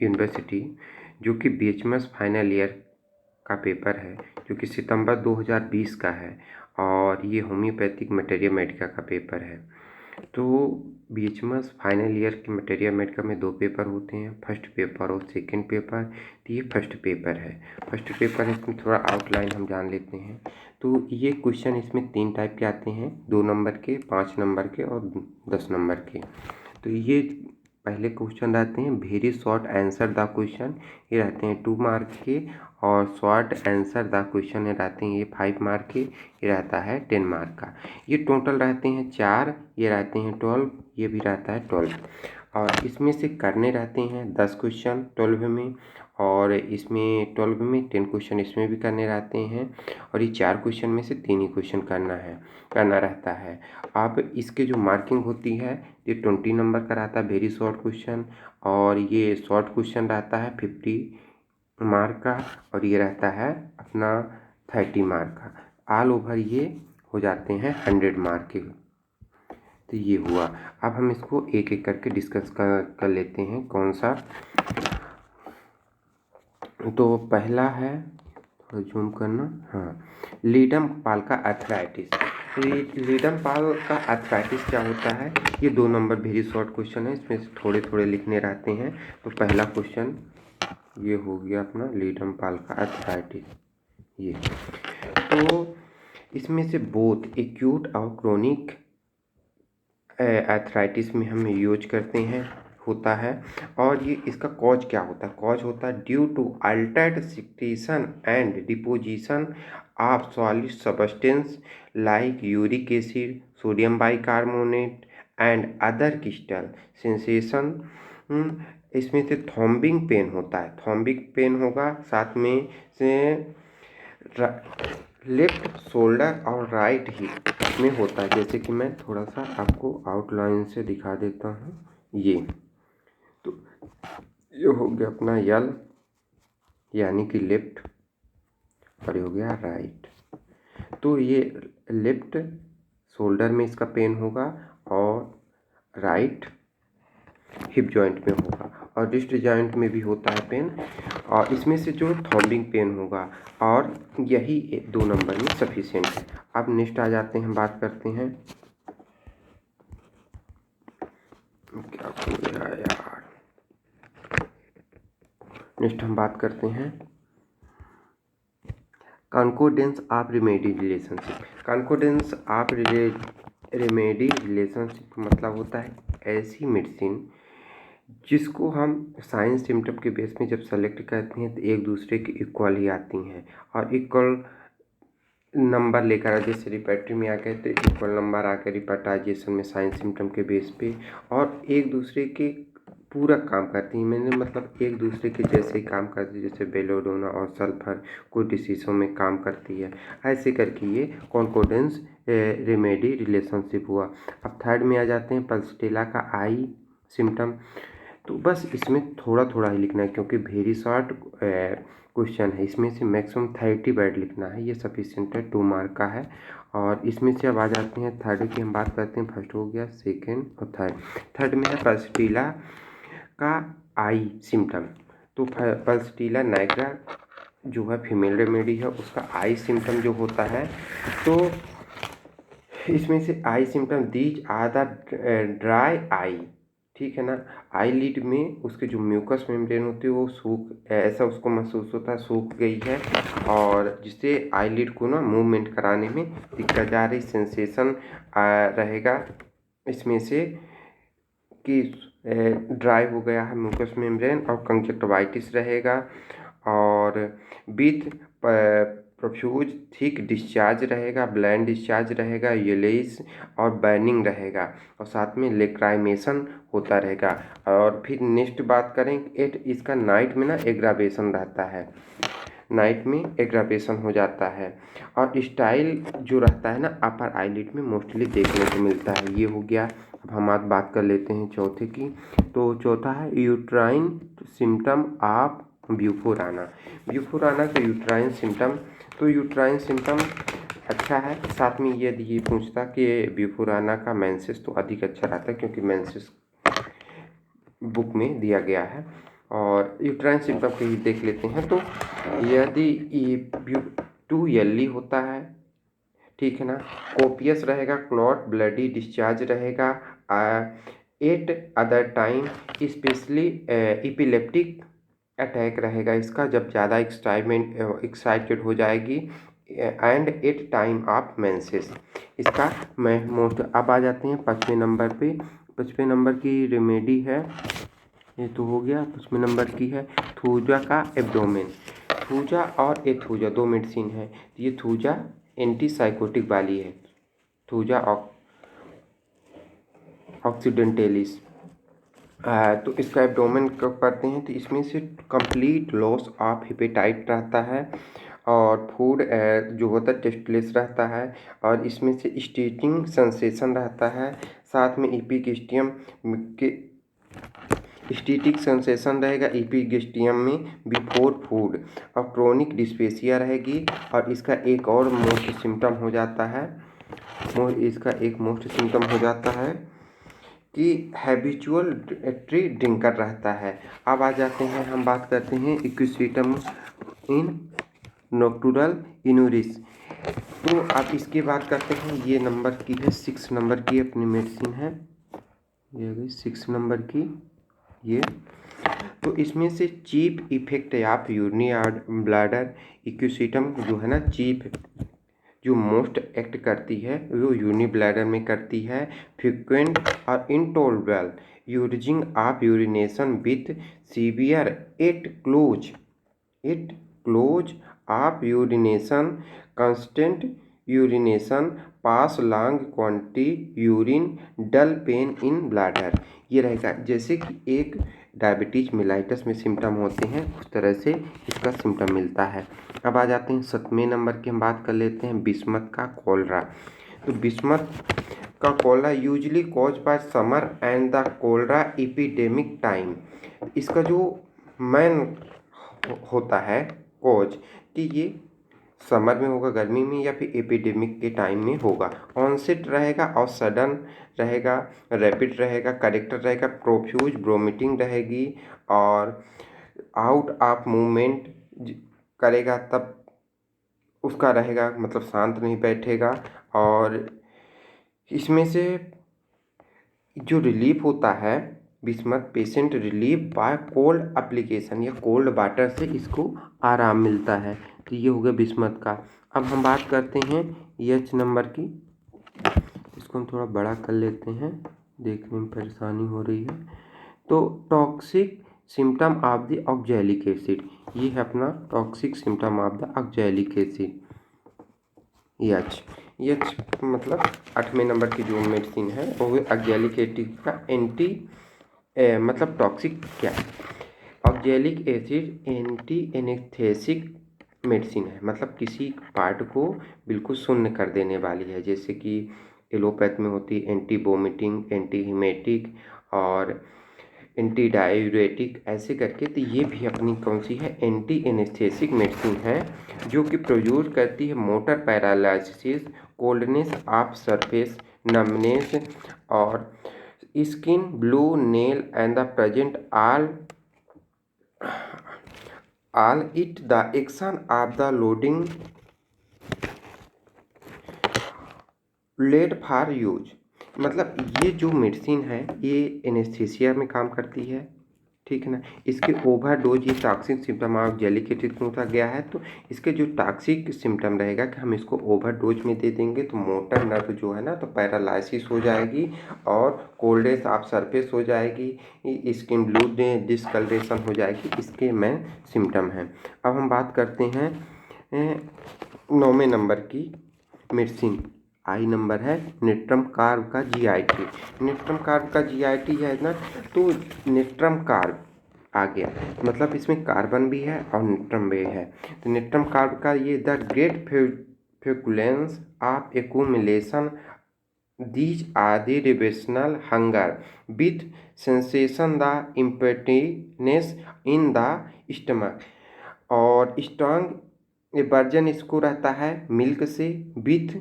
University, जो कि BHMS final year का पेपर है, जो कि सितंबर 2020 का है, और ये होम्योपैथिक मटेरिया मेडिका का पेपर है। तो बीएचएमएस फाइनल ईयर की मटेरिया मेडिका में 2 पेपर होते हैं, फर्स्ट पेपर और सेकंड पेपर। तो ये फर्स्ट पेपर है। फर्स्ट पेपर है, इसमें थोड़ा आउटलाइन हम जान लेते हैं। तो ये क्वेश्चन इसमें 3 टाइप के आते हैं, 2 नंबर के, 5 नंबर के और 10 नंबर के। तो ये पहले क्वेश्चन रहते हैं very short answer the question, ये रहते हैं 2 मार्क के, और शॉर्ट आंसर द क्वेश्चन ये रहते हैं ये 5 मार्क के, ये रहता है 10 मार्क का। ये टोटल रहते हैं 4, ये रहते हैं 12, ये भी रहता है 12। और इसमें से करने रहते हैं 10 क्वेश्चन 12 में, और इसमें 12 में 10 क्वेश्चन इसमें भी करने रहते हैं, और ये 4 क्वेश्चन में से 3 ही क्वेश्चन करना रहता है। अब इसके जो मार्किंग होती है, ये 20 नंबर का रहता है वेरी शॉर्ट क्वेश्चन, और ये शॉर्ट क्वेश्चन रहता है 50 मार्क का, और ये रहता है अपना 30 मार्क का। ऑल ओवर ये हो जाते हैं 100 मार्क के। तो ये हुआ। अब हम इसको एक एक करके डिस्कस कर लेते हैं कौन सा। तो पहला है, थोड़ा जूम करना, हाँ, लीडम पाल का आर्थराइटिस। तो ये लीडम पाल का आर्थराइटिस क्या होता है, ये 2 नंबर वेरी शॉर्ट क्वेश्चन है, इसमें से थोड़े थोड़े लिखने रहते हैं। तो पहला क्वेश्चन ये हो गया अपना लीडम पाल का आर्थराइटिस। ये तो इसमें से बोथ एक्यूट और क्रोनिक आर्थराइटिस में हम यूज करते हैं, होता है। और ये इसका कॉज क्या होता है, कॉज होता है due to altered secretion and deposition of solid substance like uric acid, sodium bicarbonate and other crystal sensation. इसमें से थ्रोम्बिंग पेन होता है, थ्रोम्बिक पेन होगा, साथ में से लेफ्ट शोल्डर और राइट हिप में होता है। जैसे कि मैं थोड़ा सा आपको आउटलाइन से दिखा देता हूँ। ये तो ये हो गया अपना यल, यानी कि लेफ्ट, और ये हो गया राइट। तो ये लेफ्ट शोल्डर में इसका पेन होगा, और राइट हिप जॉइंट में होगा, और रिस्ट जॉइंट में भी होता है पेन, और इसमें से जो थ्रोम्बिंग पेन होगा, और यही 2 नंबर में सफिशिएंट है। अब नेक्स्ट आ जाते हैं, बात करते हैं, क्या हो गया यार, नेक्स्ट हम बात करते हैं concordance of remedy relationship. Concordance of remedy relationship का मतलब होता है ऐसी मेडिसिन जिसको हम साइंस सिम्टम के बेस में जब सेलेक्ट करते हैं तो एक दूसरे के इक्वल ही आती हैं, और इक्वल नंबर लेकर, जैसे रिपेटिव में आ गए तो इक्वल नंबर आकर रिपर्टाइजेशन में साइंस सिम्टम के बेस पे, और एक दूसरे के पूरा काम करती हैं। मैंने मतलब एक दूसरे के जैसे ही काम करती है, जैसे बेलोडोना और सल्फर कुछ डिसीज़ों में काम करती है, ऐसे करके ये कॉन्कोर्डेंस रेमेडी रिलेशनशिप हुआ। अब थर्ड में आ जाते हैं पल्सटेला का आई सिम्टम। तो बस इसमें थोड़ा थोड़ा ही लिखना है, क्योंकि वेरी शॉर्ट क्वेश्चन है, इसमें से मैक्सिमम 30 वर्ड लिखना है, ये सफिशिएंट है, 2 मार्क का है। और इसमें से अब आ जाते हैं थर्ड की, हम बात करते हैं, फर्स्ट हो गया, सेकेंड और थर्ड। थर्ड में है पल्सटीला का आई सिम्टम। तो पल्सटीला नाइग्रा जो है फीमेल रेमेडी है, उसका आई सिम्टम जो होता है, तो इसमें से eye symptom these are the dry eye, ठीक है ना। आई लिड में उसके जो म्यूकस मेम्ब्रेन होती है वो सूख, ऐसा उसको महसूस होता है सूख गई है, और जिससे आई लिड को ना मूवमेंट कराने में दिक्कत आ रही, सेंसेशन रहेगा इसमें से कि ड्राई हो गया है म्यूकस मेम्ब्रेन, और कंजक्टिवाइटिस रहेगा, और विथ प्रोफ्यूज थिक डिस्चार्ज रहेगा, ब्लैंड डिस्चार्ज रहेगा, येलोइश और बर्निंग रहेगा, और साथ में लेक्राइमेशन होता रहेगा। और फिर नेक्स्ट बात करें, इसका नाइट में ना एग्रावेशन रहता है, नाइट में एग्रावेशन हो जाता है, और स्टाइल जो रहता है ना अपर आईलिड में मोस्टली देखने को मिलता है। ये हो गया। अब हम आज बात कर लेते हैं चौथे की। तो चौथा है यूट्राइन सिम्टम ऑफ ब्यूफोराना। ब्यूफोराना का यूट्राइन सिम्टम, तो यूट्राइन सिम्टम अच्छा है, साथ में ये पूछता कि ब्यूफोराना का मेंसेस तो अधिक अच्छा रहता है, क्योंकि मेंसेस बुक में दिया गया है। और यूट्राइन सिम्टम को ही देख लेते हैं। तो यदि ये टू ईयरली होता है, ठीक है ना, कोपियस रहेगा, क्लॉट ब्लडी डिस्चार्ज रहेगा, at other time specially epileptic attack रहेगा इसका, जब ज़्यादा एक्साइटेड हो जाएगी, and at time of menses इसका मैं मोस्ट। अब आ जाते हैं 5वें नंबर पे। 5वें नंबर की रेमेडी है, ये तो हो गया। 5वें नंबर की है थूजा का एब्डोमेन। थूजा और एथूजा दो मेडिसिन है। ये थूजा एंटीसाइकोटिक वाली है, थूजा ऑक्सीडेंटेलिस। तो इसका एब्डोमेन कब करते हैं, तो इसमें से कंप्लीट लॉस ऑफ हेपेटाइट रहता है, और फूड जो होता है टेस्टलेस रहता है, और इसमें से स्टीचिंग सेंसेशन रहता है, साथ में इपिगेस्टियम के स्टीटिक सेंसेशन रहेगा इपिगेस्टियम में बिफोर फूड, और क्रोनिक डिस्पेसिया रहेगी। और इसका एक और मोस्ट सिम्टम हो जाता है, कि हैबिचुअल ट्री ड्रिंकर रहता है। अब आ जाते हैं, हम बात करते हैं इक्विसिटम इन नोक्टुरल इनुरिस। तो अब इसकी बात करते हैं, ये नंबर की है 6 नंबर की अपनी मेडिसिन है, ये गई 6 नंबर की ये। तो इसमें से chief effect of urinary bladder equisetum जो है ना, चीफ जो मोस्ट एक्ट करती है वो यूरिनरी ब्लैडर में करती है। फ्रिक्वेंट और intolerable urging of urination with severe at close of urination, constant urination, pass long quantity urine, dull pain in bladder. ये रहेगा जैसे कि एक डायबिटीज मिलाइटस में सिम्टम होते हैं, उस तरह से इसका सिम्टम मिलता है। अब आ जाते हैं 7वें नंबर की, हम बात कर लेते हैं बिस्मथ का कोलरा। तो बिस्मथ का cholera usually cause by summer and the cholera epidemic time. इसका जो मेन होता है कॉज, कि ये समर में होगा, गर्मी में, या फिर एपिडेमिक के टाइम में होगा। ऑनसेट रहेगा और सडन रहेगा, रैपिड रहेगा, करेक्टर रहेगा, प्रोफ्यूज वोमिटिंग रहेगी, और आउट ऑफ मूवमेंट करेगा तब उसका रहेगा, मतलब शांत नहीं बैठेगा। और इसमें से जो रिलीफ होता है bismuth patient relief by cold application, या कोल्ड वाटर से इसको आराम मिलता है। तो ये हो गया बिस्मथ का। अब हम बात करते हैं एच नंबर की, इसको हम थोड़ा बड़ा कर लेते हैं, देखने में परेशानी हो रही है। तो toxic symptom of the oxalic acid, ये है अपना toxic symptom of the oxalic acid. H मतलब 8वें नंबर की जो मेडिसिन है वो ऑक्जेलिक एसिड का मतलब टॉक्सिक क्या है। ऑक्जेलिक एसिड एंटी एनेस्थेसिक मेडिसिन है, मतलब किसी पार्ट को बिल्कुल शून्य कर देने वाली है, जैसे कि एलोपैथ में होती है एंटी वोमिटिंग, एंटी हिमेटिक और एंटी डायूरेटिक, ऐसे करके। तो ये भी अपनी कौन सी है, एंटी एनेस्थेसिक मेडिसिन है, जो कि प्रोड्यूस करती है motor paralysis, coldness of surface, numbness और skin blue nail and the present all it the action of the loading led for use. मतलब ये जो मेडिसिन है ये एनेस्थीसिया में काम करती है, ठीक है ना। इसके ओवरडोज, ये toxic symptom of oxalic acid में होता गया है, तो इसके जो टॉक्सिक सिम्टम रहेगा कि हम इसको ओवरडोज में दे देंगे तो मोटर नर्व जो है ना तो पैरालाइसिस हो जाएगी, और कोल्डेस ऑफ सरफेस हो जाएगी, स्किन ब्लू डिस्कलरेशन हो जाएगी, इसके मेन सिम्टम हैं। अब हम बात करते हैं 9वें नंबर की मेडिसिन, आई नंबर है नेट्रम कार्ब का जीआईटी। नेट्रम कार्ब का जीआईटी है ना, तो नेट्रम कार्ब आ गया, मतलब इसमें कार्बन भी है और नेट्रम भी है। तो नेट्रम कार्ब का ये the great feculence of accumulation these are the ravenous hunger with sensation the emptiness in the stomach, और स्ट्रॉन्ग वर्जन इसको रहता है मिल्क से, with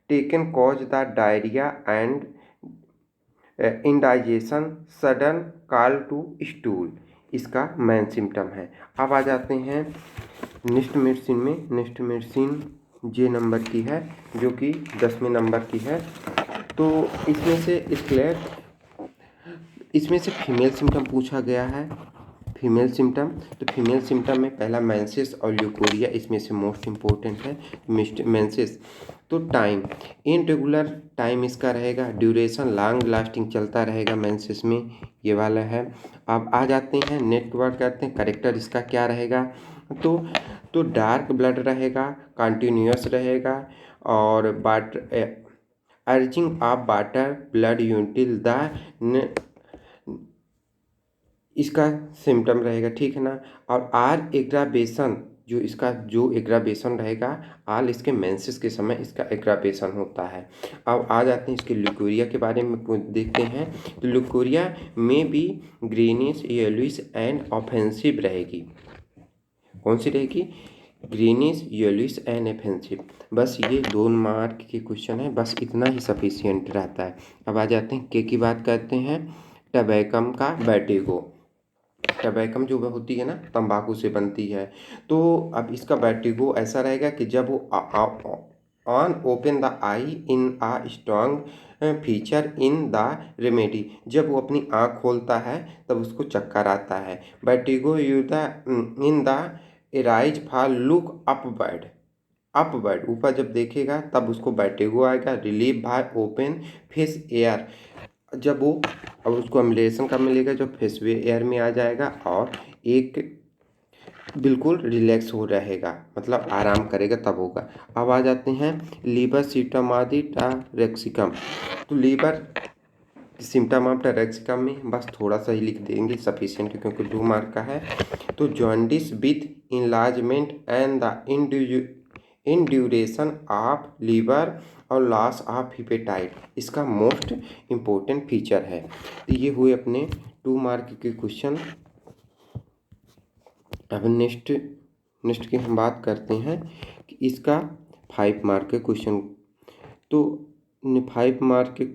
taken cause the diarrhoea and indigestion, sudden call to stool. इसका main symptom है। अब आ जाते हैं नेक्स्ट मेडिसिन में। नेक्स्ट मेडिसिन जे नंबर की है, जो कि 10वें नंबर की है। तो इसमें से फीमेल सिम्टम पूछा गया है। फीमेल सिम्टम, तो फीमेल सिम्टम में पहला मेंसेस और ल्यूकोरिया इसमें से मोस्ट इम्पोर्टेंट है। मेंसेस तो टाइम, इनरेगुलर टाइम इसका रहेगा, ड्यूरेशन लॉन्ग लास्टिंग चलता रहेगा मेंसेस में, ये वाला है। अब आ जाते हैं नेटवर्क करते हैं, करेक्टर इसका क्या रहेगा। तो डार्क ब्लड रहेगा, कंटिन्यूअस रहेगा, और urging of water blood until the इसका सिम्टम रहेगा, ठीक है ना। और आर एग्रावेशन, जो एग्रावेशन रहेगा, आल इसके मेंसेस के समय इसका एग्रावेशन होता है। अब आ जाते हैं इसके ल्यूकोरिया के बारे में देखते हैं। तो ल्यूकोरिया में भी ग्रीनिश येलोइश एंड ऑफेंसिव रहेगी। कौन सी रहेगी? Greenish yellowish and offensive. बस ये 2 मार्क के क्वेश्चन है, बस इतना ही सफिशियंट रहता है। अब आ जाते हैं के की बात करते हैं। टबैकम का बैटिगो, टबैकम जो होती है ना, तंबाकू से बनती है। तो अब इसका बैटिगो ऐसा रहेगा कि जब वो on open the eye in a strong feature in the remedy, जब वो अपनी आँख खोलता है तब उसको चक्कर आता है। Vertigo you the in the arise for look upward, ऊपर जब देखेगा तब उसको बैटिगो आएगा। Relieve by open face air, जब वो अब उसको एम्बलेशन कब मिलेगा? जब फेसवे एयर में आ जाएगा और एक बिल्कुल रिलैक्स हो रहेगा, मतलब आराम करेगा तब होगा। अब आ जाते हैं लीवर सिम्टम आदि टारेक्सिकम। तो लीवर सिम्टम ऑफ टारेक्सिकम में बस थोड़ा सा ही लिख देंगे, सफिशियंट है, क्योंकि 2 मार्क का है। तो jaundice with enlargement and the induration of liver और लॉस ऑफ हिपेटाइट इसका मोस्ट इम्पोर्टेंट फीचर है। तो ये हुए अपने 2 मार्क के क्वेश्चन। अब नेक्स्ट की हम बात करते हैं कि इसका 5 मार्क के क्वेश्चन। तो 5 मार्क के